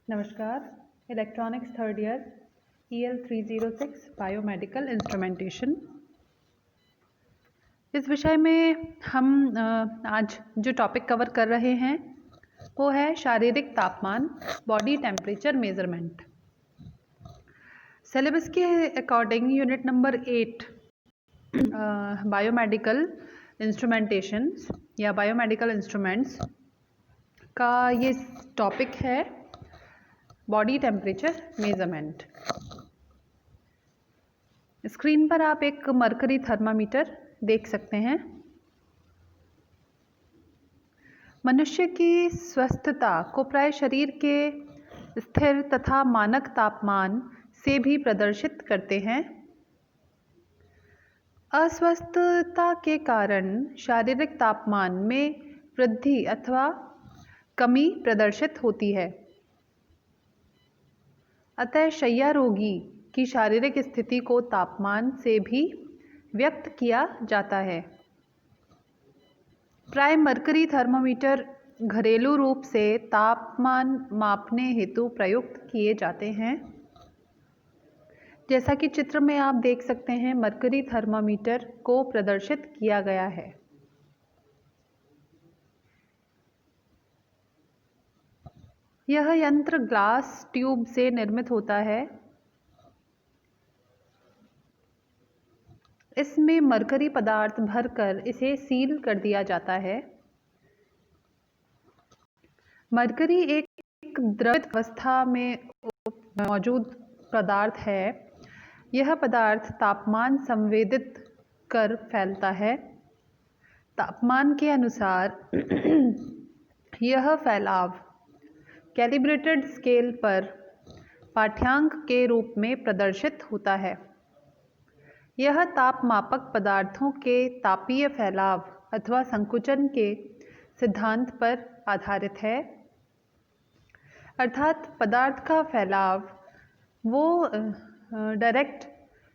नमस्कार। Electronics third year EL 306 biomedical instrumentation. इस विषय में हम आज जो टॉपिक कवर कर रहे हैं वो है शारीरिक तापमान, बॉडी टेम्परेचर मेजरमेंट। सिलेबस के अकॉर्डिंग यूनिट नंबर 8 बायोमेडिकल इंस्ट्रूमेंटेशंस या बायोमेडिकल इंस्ट्रूमेंट्स का ये टॉपिक है बॉडी टेम्परेचर मेजरमेंट। स्क्रीन पर आप एक मरकरी थर्मामीटर देख सकते हैं। मनुष्य की स्वस्थता को प्राय शरीर के स्थिर तथा मानक तापमान से भी प्रदर्शित करते हैं। अस्वस्थता के कारण शारीरिक तापमान में वृद्धि अथवा कमी प्रदर्शित होती है। अतः शैया रोगी की शारीरिक स्थिति को तापमान से भी व्यक्त किया जाता है। प्राय मरकरी थर्मामीटर घरेलू रूप से तापमान मापने हेतु प्रयुक्त किए जाते हैं। जैसा कि चित्र में आप देख सकते हैं, मरकरी थर्मामीटर को प्रदर्शित किया गया है। यह यंत्र ग्लास ट्यूब से निर्मित होता है। इसमें मरकरी पदार्थ भरकर इसे सील कर दिया जाता है। मरकरी एक द्रवित अवस्था में मौजूद पदार्थ है। यह पदार्थ तापमान संवेदित कर फैलता है। तापमान के अनुसार यह फैलाव कैलिब्रेटेड स्केल पर पाठ्यांक के रूप में प्रदर्शित होता है। यह तापमापक पदार्थों के तापीय फैलाव अथवा संकुचन के सिद्धांत पर आधारित है। अर्थात पदार्थ का फैलाव वो डायरेक्ट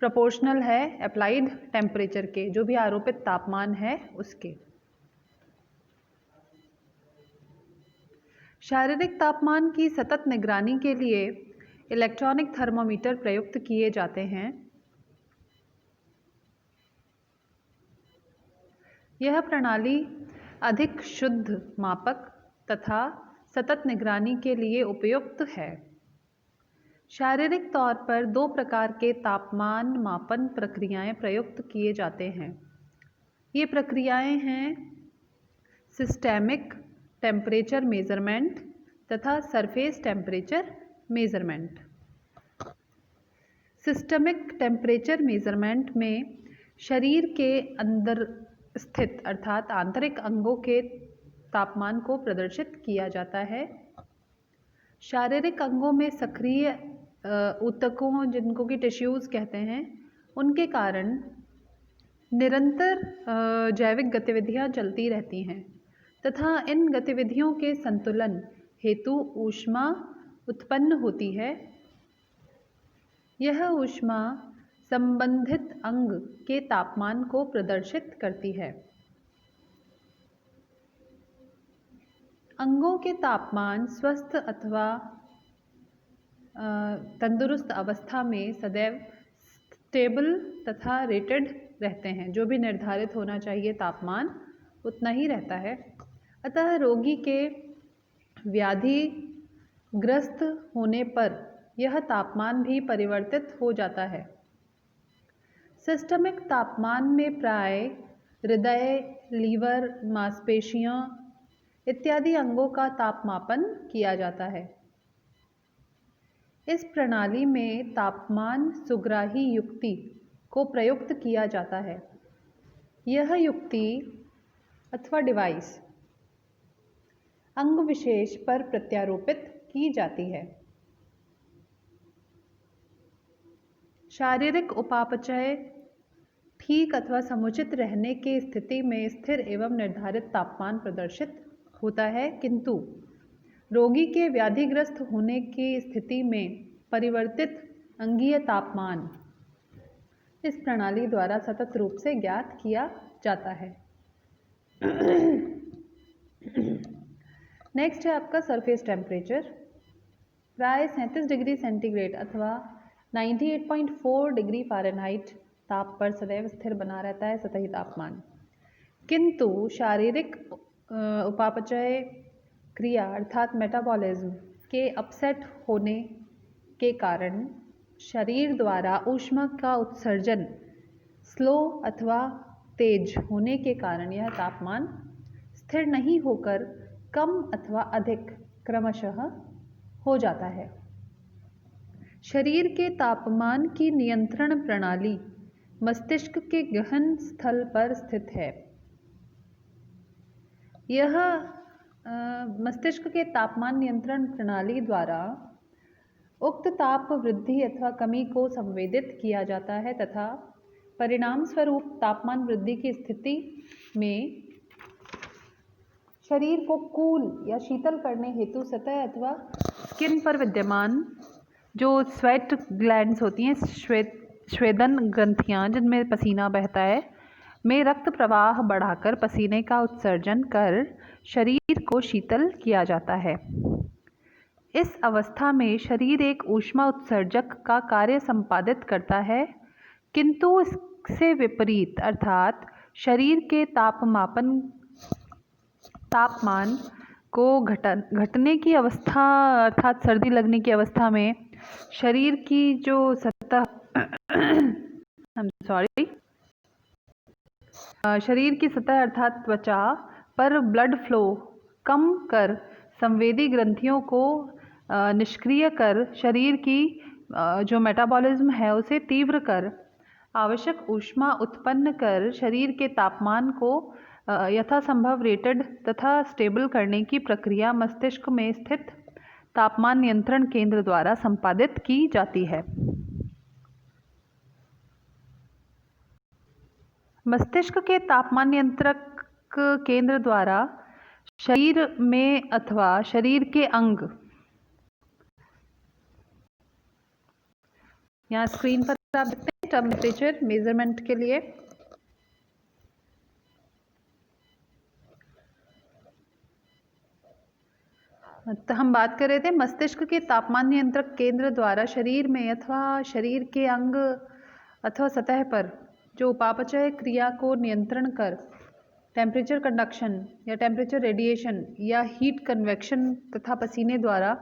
प्रोपोर्शनल है अप्लाइड टेम्परेचर के, जो भी आरोपित तापमान है उसके। शारीरिक तापमान की सतत निगरानी के लिए इलेक्ट्रॉनिक थर्मामीटर प्रयुक्त किए जाते हैं। यह प्रणाली अधिक शुद्ध मापक तथा सतत निगरानी के लिए उपयुक्त है। शारीरिक तौर पर दो प्रकार के तापमान मापन प्रक्रियाएं प्रयुक्त किए जाते हैं। ये प्रक्रियाएं हैं सिस्टेमिक टेम्परेचर मेजरमेंट तथा surface temperature measurement. Systemic temperature measurement में शरीर के अंदर स्थित अर्थात आंतरिक अंगों के तापमान को प्रदर्शित किया जाता है। शारीरिक अंगों में सक्रिय ऊतकों, जिनको कि टिश्यूज़ कहते हैं, उनके कारण निरंतर जैविक गतिविधियां चलती रहती हैं तथा इन गतिविधियों के संतुलन हेतु ऊष्मा उत्पन्न होती है। यह ऊष्मा संबंधित अंग के तापमान को प्रदर्शित करती है। अंगों के तापमान स्वस्थ अथवा तंदुरुस्त अवस्था में सदैव स्टेबल तथा रेटेड रहते हैं। जो भी निर्धारित होना चाहिए तापमान उतना ही रहता है। अतः रोगी के व्याधिग्रस्त होने पर यह तापमान भी परिवर्तित हो जाता है। सिस्टमिक तापमान में प्राय हृदय, लीवर, मांसपेशियां इत्यादि अंगों का तापमापन किया जाता है। इस प्रणाली में तापमान सुग्राही युक्ति को प्रयुक्त किया जाता है। यह युक्ति अथवा डिवाइस अंग विशेष पर प्रत्यारोपित की जाती है। शारीरिक उपापचय ठीक अथवा समुचित रहने की स्थिति में स्थिर एवं निर्धारित तापमान प्रदर्शित होता है, किंतु रोगी के व्याधिग्रस्त होने की स्थिति में परिवर्तित अंगीय तापमान इस प्रणाली द्वारा सतत रूप से ज्ञात किया जाता है। नेक्स्ट है आपका सरफेस टेम्परेचर। प्राय 37 डिग्री सेंटीग्रेड अथवा 98.4 डिग्री फ़ारेनहाइट ताप पर सदैव स्थिर बना रहता है सतही तापमान। किंतु शारीरिक उपापचय क्रिया अर्थात मेटाबॉलिज्म के अपसेट होने के कारण शरीर द्वारा ऊष्मा का उत्सर्जन स्लो अथवा तेज होने के कारण यह तापमान स्थिर नहीं होकर कम अथवा अधिक क्रमशः हो जाता है। शरीर के तापमान की नियंत्रण प्रणाली मस्तिष्क के गहन स्थल पर स्थित है। यह मस्तिष्क के तापमान नियंत्रण प्रणाली द्वारा उक्त ताप वृद्धि अथवा कमी को संवेदित किया जाता है तथा परिणाम स्वरूप तापमान वृद्धि की स्थिति में शरीर को कूल या शीतल करने हेतु सतह अथवा स्किन पर विद्यमान जो स्वेट ग्लैंड्स होती हैं, स्वेदन ग्रंथियां जिनमें पसीना बहता है, में रक्त प्रवाह बढ़ाकर पसीने का उत्सर्जन कर शरीर को शीतल किया जाता है। इस अवस्था में शरीर एक ऊष्मा उत्सर्जक का कार्य संपादित करता है, किंतु इससे विपरीत अर्थात शरीर के तापमान को घटने की अवस्था अर्थात सर्दी लगने की अवस्था में शरीर की जो सतह शरीर की सतह अर्थात त्वचा पर ब्लड फ्लो कम कर संवेदी ग्रंथियों को निष्क्रिय कर शरीर की जो मेटाबॉलिज्म है उसे तीव्र कर आवश्यक ऊष्मा उत्पन्न कर शरीर के तापमान को यथासंभव रेटेड तथा स्टेबल करने की प्रक्रिया मस्तिष्क में स्थित तापमान नियंत्रण केंद्र द्वारा संपादित की जाती है। मस्तिष्क के तापमान नियंत्रक केंद्र द्वारा शरीर में अथवा शरीर के अंग, यहाँ स्क्रीन पर आप देखते हैं टेम्परेचर मेजरमेंट के लिए तो हम बात कर रहे थे मस्तिष्क के तापमान नियंत्रक केंद्र द्वारा शरीर में अथवा शरीर के अंग अथवा सतह पर जो उपापचय क्रिया को नियंत्रण कर टेम्परेचर कंडक्शन या टेम्परेचर रेडिएशन या हीट कन्वेक्शन तथा पसीने द्वारा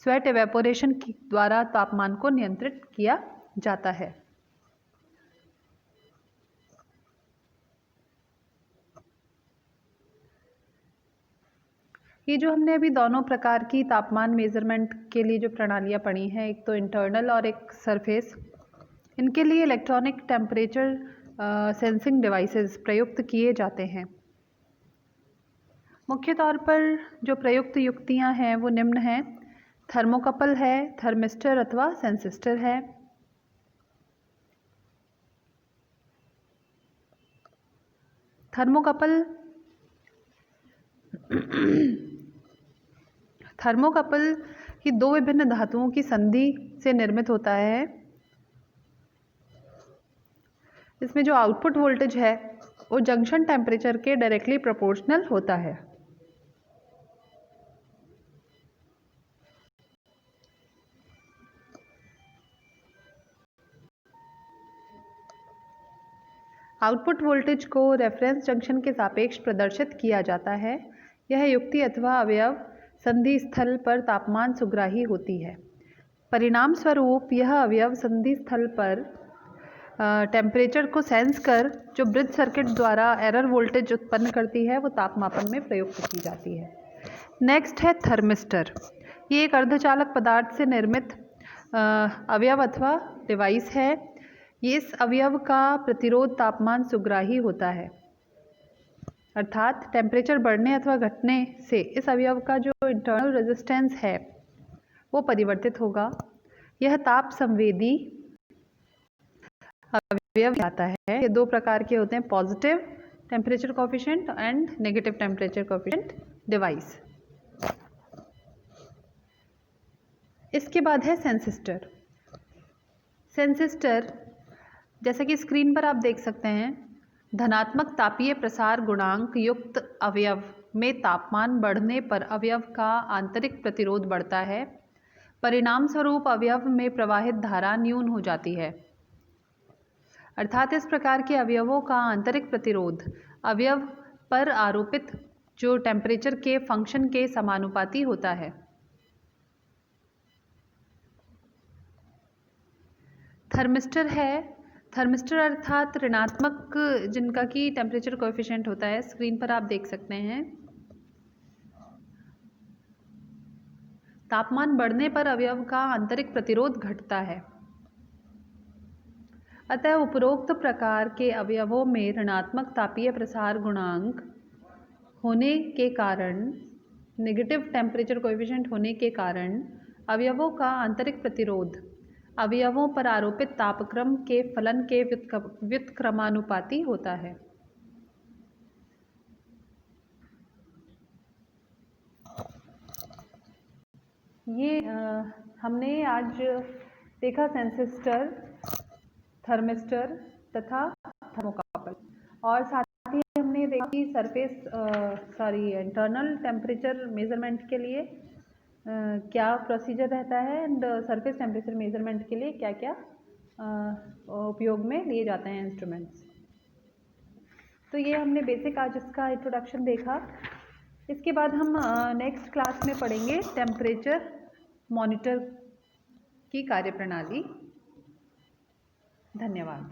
स्वेट एवेपोरेशन द्वारा तापमान को नियंत्रित किया जाता है। ये जो हमने अभी दोनों प्रकार की तापमान मेज़रमेंट के लिए जो प्रणालियाँ पढ़ी हैं, एक तो इंटरनल और एक सरफेस, इनके लिए इलेक्ट्रॉनिक टेम्परेचर सेंसिंग डिवाइसेस प्रयुक्त किए जाते हैं। मुख्य तौर पर जो प्रयुक्त युक्तियाँ हैं वो निम्न हैं। थर्मोकपल है, थर्मिस्टर अथवा सेंसिस्टर है। थर्मोकपल ही दो विभिन्न धातुओं की संधि से निर्मित होता है। इसमें जो आउटपुट वोल्टेज है वो जंक्शन टेम्परेचर के डायरेक्टली प्रोपोर्शनल होता है। आउटपुट वोल्टेज को रेफरेंस जंक्शन के सापेक्ष प्रदर्शित किया जाता है। यह युक्ति अथवा अवयव संधि स्थल पर तापमान सुग्राही होती है। परिणाम स्वरूप यह अवयव संधि स्थल पर टेम्परेचर को सेंस कर जो ब्रिज सर्किट द्वारा एरर वोल्टेज उत्पन्न करती है वो तापमापन में प्रयुक्त की जाती है। नेक्स्ट है थर्मिस्टर। ये एक अर्धचालक पदार्थ से निर्मित अवयव अथवा डिवाइस है। ये इस अवयव का प्रतिरोध तापमान सुग्राही होता है, अर्थात टेम्परेचर बढ़ने अथवा घटने से इस अवयव का जो इंटरनल रेजिस्टेंस है वो परिवर्तित होगा। यह ताप संवेदी अवयव आता है। ये दो प्रकार के होते हैं, positive temperature coefficient and negative temperature coefficient device. इसके बाद है सेंसिस्टर। सेंसिस्टर जैसा कि स्क्रीन पर आप देख सकते हैं, धनात्मक तापीय प्रसार गुणांक युक्त अवयव में तापमान बढ़ने पर अवयव का आंतरिक प्रतिरोध बढ़ता है। परिणाम स्वरूप अवयव में प्रवाहित धारा न्यून हो जाती है। अर्थात इस प्रकार के अवयवों का आंतरिक प्रतिरोध अवयव पर आरोपित जो टेम्परेचर के फंक्शन के समानुपाती होता है। थर्मिस्टर है, थर्मिस्टर अर्थात ऋणात्मक जिनका कि टेम्परेचर कोएफिशिएंट होता है, स्क्रीन पर आप देख सकते हैं। तापमान बढ़ने पर अवयव का आंतरिक प्रतिरोध घटता है। अतः उपरोक्त प्रकार के अवयवों में ऋणात्मक तापीय प्रसार गुणांक होने के कारण, नेगेटिव टेम्परेचर कोएफिशिएंट होने के कारण अवयवों का आंतरिक प्रतिरोध अवयवों पर आरोपित तापक्रम के फलन के व्युत्क्रमानुपाती होता है। ये हमने आज देखा सेंसिस्टर, थर्मिस्टर तथा थर्मोकपल, और साथ ही हमने देखा कि इंटरनल टेम्परेचर मेजरमेंट के लिए क्या प्रोसीजर रहता है एंड सरफेस टेम्परेचर मेजरमेंट के लिए क्या क्या उपयोग में लिए जाते हैं इंस्ट्रूमेंट्स। तो ये हमने बेसिक आज इसका इंट्रोडक्शन देखा। इसके बाद हम नेक्स्ट क्लास में पढ़ेंगे टेम्परेचर मॉनिटर की कार्यप्रणाली। धन्यवाद।